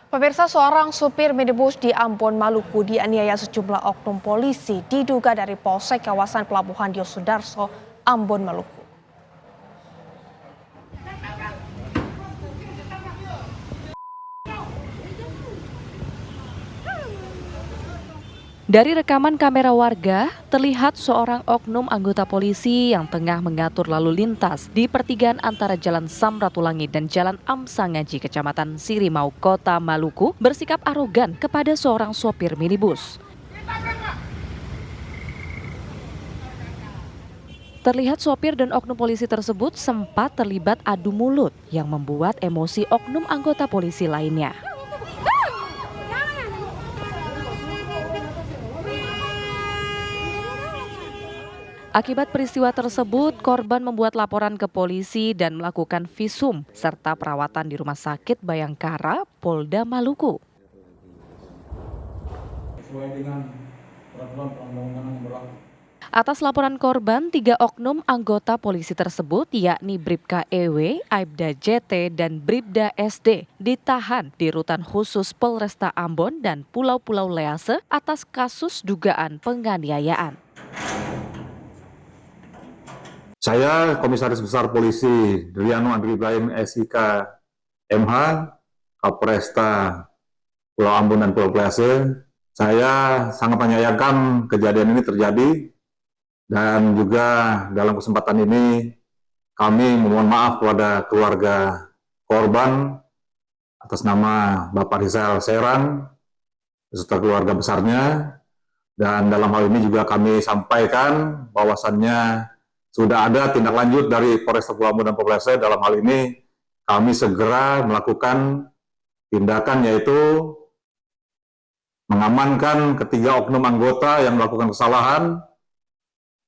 Pemirsa, seorang supir minibus di Ambon, Maluku dianiaya sejumlah oknum polisi diduga dari Polsek kawasan Pelabuhan Yosudarso, Ambon, Maluku. Dari rekaman kamera warga, terlihat seorang oknum anggota polisi yang tengah mengatur lalu lintas di pertigaan antara Jalan Samratulangi dan Jalan Amsangaji, Kecamatan Sirimau, Kota Maluku, bersikap arogan kepada seorang sopir minibus. Terlihat sopir dan oknum polisi tersebut sempat terlibat adu mulut yang membuat emosi oknum anggota polisi lainnya. Akibat peristiwa tersebut, korban membuat laporan ke polisi dan melakukan visum serta perawatan di Rumah Sakit Bayangkara, Polda Maluku. Sesuai dengan peraturan perundang-undangan yang berlaku. Atas laporan korban, 3 oknum anggota polisi tersebut yakni Bribka EW, Aibda JT, dan Bribda SD ditahan di Rutan Khusus Polresta Ambon dan Pulau-Pulau Lease atas kasus dugaan penganiayaan. Saya Komisaris Besar Polisi Driano Andri Ibrahim SIK MH, Kapolresta Pulau Ambon dan Pulau Lease. Saya sangat menyayangkan kejadian ini terjadi dan juga dalam kesempatan ini kami memohon maaf kepada keluarga korban atas nama Bapak Rizal Serang beserta keluarga besarnya, dan dalam hal ini juga kami sampaikan bahwasannya sudah ada tindak lanjut dari Polresta Pulau Ambon dan Pulau Lease. Dalam hal ini kami segera melakukan tindakan, yaitu mengamankan ketiga oknum anggota yang melakukan kesalahan,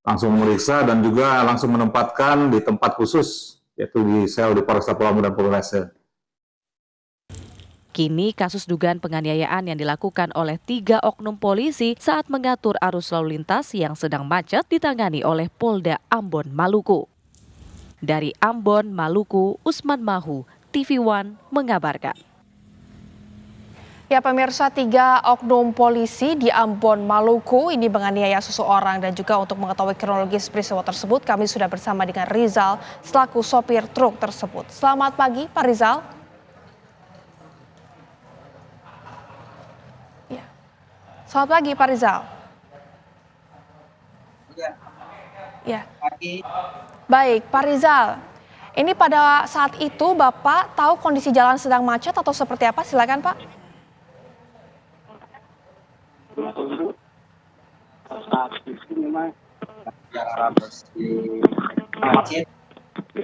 langsung memeriksa dan juga langsung menempatkan di tempat khusus, yaitu di sel di Polresta Pulau Ambon dan Pulau Lease. Kini kasus dugaan penganiayaan yang dilakukan oleh 3 oknum polisi saat mengatur arus lalu lintas yang sedang macet ditangani oleh Polda Ambon, Maluku. Dari Ambon, Maluku, Usman Mahu, TV One mengabarkan. Ya pemirsa, 3 oknum polisi di Ambon, Maluku ini menganiaya seseorang, dan juga untuk mengetahui kronologis peristiwa tersebut kami sudah bersama dengan Rizal selaku sopir truk tersebut. Selamat pagi Pak Rizal. Ya. Selamat pagi Pak Rizal. Ya. Pagi. Baik Pak Rizal, ini pada saat itu Bapak tahu kondisi jalan sedang macet atau seperti apa? Silakan Pak. Saat itu memang jalan macet,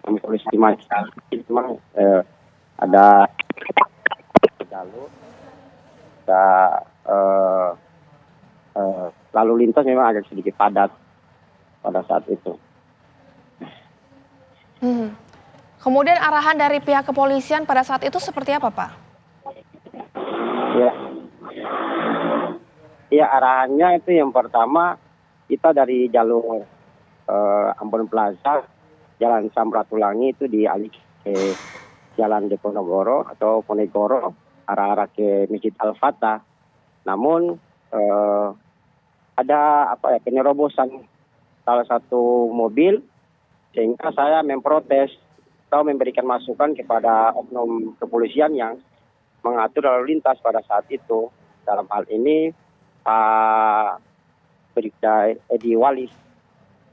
kondisi macet, memang ada jalur, ada lalu lintas memang agak sedikit padat pada saat itu. Kemudian arahan dari pihak kepolisian pada saat itu seperti apa Pak? Ya, arahannya itu yang pertama kita dari jalur Ambon Plaza, Jalan Samratulangi itu dialih ke Jalan Diponegoro atau Ponegoro, arah-arah ke Masjid Al-Fatah. Namun ada penerobosan salah satu mobil, sehingga saya memprotes atau memberikan masukan kepada oknum kepolisian yang mengatur lalu lintas pada saat itu. Dalam hal ini Pak Bribda Edi Walis,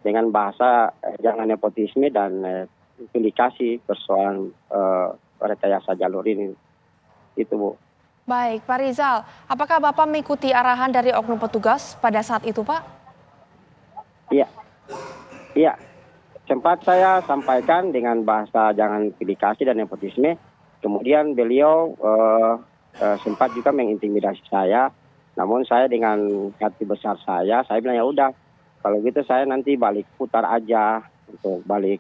dengan bahasa jangan nepotisme dan indikasi persoalan rekayasa jalur ini. Itu Bu. Baik Pak Rizal, apakah Bapak mengikuti arahan dari oknum petugas pada saat itu Pak? Iya. Sempat saya sampaikan dengan bahasa jangan indikasi dan nepotisme. Kemudian beliau sempat juga mengintimidasi saya. Namun saya dengan hati besar saya bilang ya udah, kalau gitu saya nanti balik putar aja untuk balik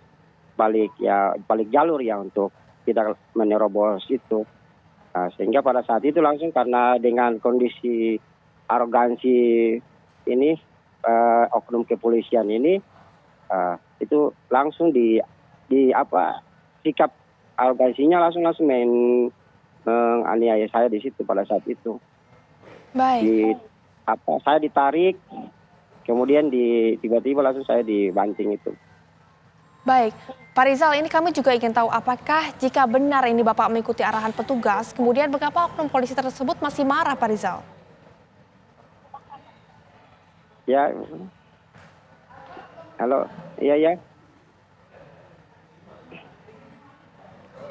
jalur ya untuk tidak menerobos itu. Nah, sehingga pada saat itu langsung karena dengan kondisi arogansi ini oknum kepolisian ini itu langsung sikap arogansinya langsung menganiaya saya di situ pada saat itu. Baik, Saya ditarik, kemudian tiba-tiba langsung saya dibanting itu. baik. Pak Rizal, ini kami juga ingin tahu apakah jika benar ini Bapak mengikuti arahan petugas, kemudian mengapa oknum polisi tersebut masih marah, Pak Rizal? Ya, halo, iya.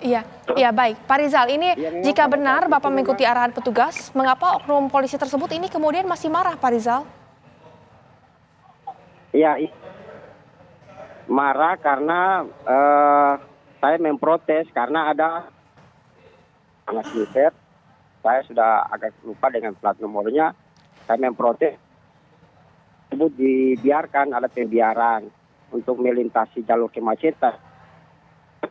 Iya, baik. Pak Rizal, ini Iya, memang jika pada benar saat itu Bapak mengikuti memang- arahan petugas, mengapa oknum polisi tersebut ini kemudian masih marah, Pak Rizal? Iya, marah karena saya memprotes karena ada anak militer. Saya sudah agak lupa dengan plat nomornya. Saya memprotes tersebut dibiarkan, ada pembiaran untuk melintasi jalur kemacetan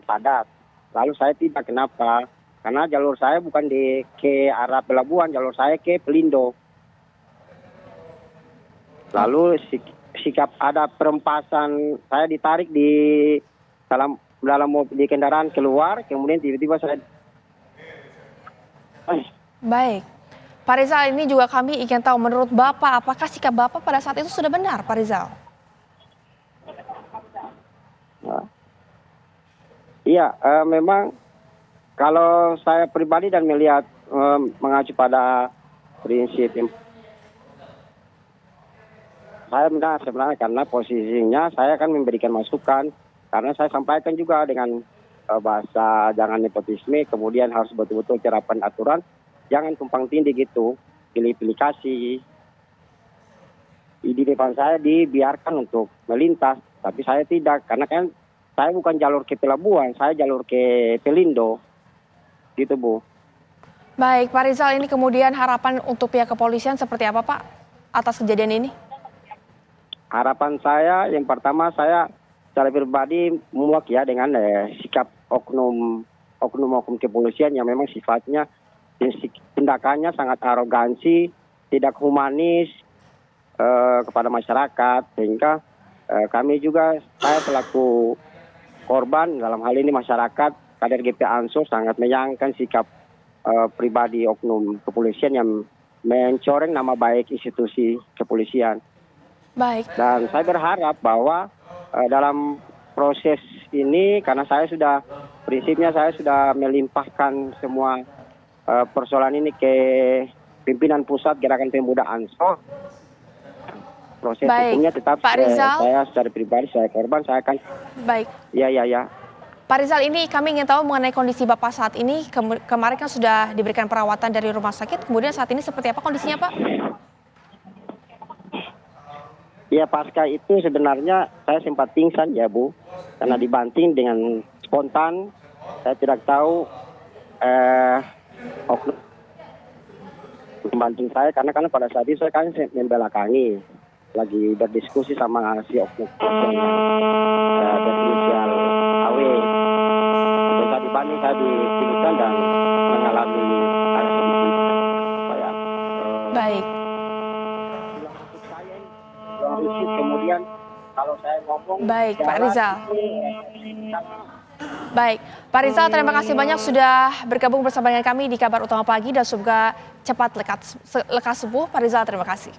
padat. Lalu saya tidak, kenapa? Karena jalur saya bukan ke arah pelabuhan, jalur saya ke Pelindo. Lalu sikap ada perempasan, saya ditarik di di kendaraan keluar, kemudian tiba-tiba saya Baik. Pak Rizal, ini juga kami ingin tahu menurut Bapak, apakah sikap Bapak pada saat itu sudah benar, Pak Rizal? Iya, memang kalau saya pribadi dan melihat mengacu pada prinsip saya benar sebenarnya, karena posisinya saya akan memberikan masukan, karena saya sampaikan juga dengan bahasa jangan nepotisme, kemudian harus betul-betul terapan aturan, jangan tumpang tindih gitu, pilih-pilih kasih. Di depan saya dibiarkan untuk melintas, tapi saya tidak, karena kan saya bukan jalur ke pelabuhan, saya jalur ke Pelindo, gitu Bu. Baik, Pak Rizal, ini kemudian harapan untuk pihak kepolisian seperti apa, Pak, atas kejadian ini? Harapan saya yang pertama, saya secara pribadi muak ya dengan sikap oknum kepolisian yang memang sifatnya tindakannya sangat arogansi, tidak humanis kepada masyarakat, sehingga kami juga, saya selaku korban dalam hal ini masyarakat, kader GP Ansor sangat menyayangkan sikap pribadi oknum kepolisian yang mencoreng nama baik institusi kepolisian. Baik, Dan saya berharap bahwa dalam proses ini, karena prinsipnya saya sudah melimpahkan semua persoalan ini ke pimpinan pusat Gerakan Pemuda Ansor. Proses Baik, hukumnya tetap Pak Rizal. saya secara pribadi, saya korban, saya akan baik. ya. Pak Rizal, ini kami ingin tahu mengenai kondisi Bapak saat ini. Kemarin kan sudah diberikan perawatan dari rumah sakit, kemudian saat ini seperti apa kondisinya, Pak? Ya, pasca itu sebenarnya saya sempat pingsan ya Bu, karena dibanting dengan spontan. Saya tidak tahu oknum membanting saya, karena pada saat itu saya kan membelakangi, lagi berdiskusi sama si oknum berinisial AW. Itu saya dibanting, saya dipingsan dan mengalami ada sedikit Baik, kemudian kalau saya ngomong. baik, Pak Rizal. Baik, Pak Rizal, terima kasih banyak sudah bergabung bersama dengan kami di Kabar Utama Pagi dan semoga cepat lekas sembuh. Pak Rizal, terima kasih.